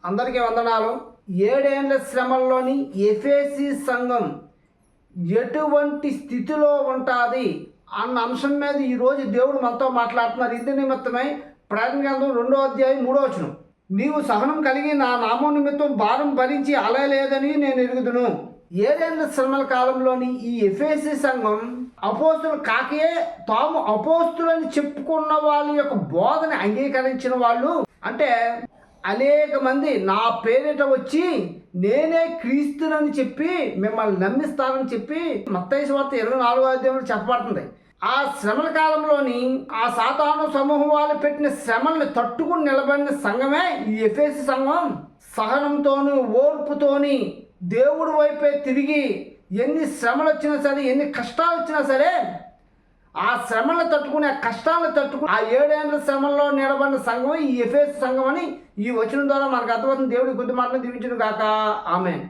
అందరికీ వందనాలు. 7 ఏళ్ల శ్రమల్లోని ఎఫెసీ సంఘం ఎటువంటి స్థితిలో ఉంటుంది అన్న అంశం మీద ఈరోజు దేవుడు మనతో మాట్లాడుతున్నారు. ఇది నిమిత్తమై ప్రకటన గ్రంథం 2వ అధ్యాయం 3వ వచనం, నీవు సహనం కలిగి నా నామం నిమిత్తం భారం భరించి అలయలేదని నేను ఎరుగుదును. 7 ఏళ్ల శ్రమల కాలంలోని ఈ ఎఫెసీ సంఘం అపోస్తులు కాకే తాము అపోస్తులని చెప్పుకున్న వాళ్ళ యొక్క బోధని అంగీకరించిన వాళ్ళు, అంటే అనేక మంది నా పేరిట వచ్చి నేనే క్రీస్తునని చెప్పి మిమ్మల్ని నమ్మిస్తానని చెప్పి మత్తయి సువార్త 24వ అధ్యాయంలో చెప్పబడుతుంది. ఆ శ్రమల కాలంలోని ఆ సాతాను సమూహం వాళ్ళు పెట్టిన శ్రమల్ని తట్టుకుని నిలబడిన సంఘమే ఈ ఎఫెసీ సంఘం. సహనంతోనూ ఓర్పుతోని దేవుడి వైపే తిరిగి ఎన్ని శ్రమలు వచ్చినా సరే, ఎన్ని కష్టాలు వచ్చినా సరే, ఆ శ్రమలను తట్టుకుని, ఆ కష్టాలను తట్టుకుని ఆ 7 ఏళ్ల శ్రమల్లో నిలబడిన సంఘం ఈ ఎఫెసీ సంఘం అని ఈ వచనం ద్వారా మనకు అర్థమవుతుంది. దేవుడి కొద్ది మాటలు దీవించును గాక. ఆమేన్.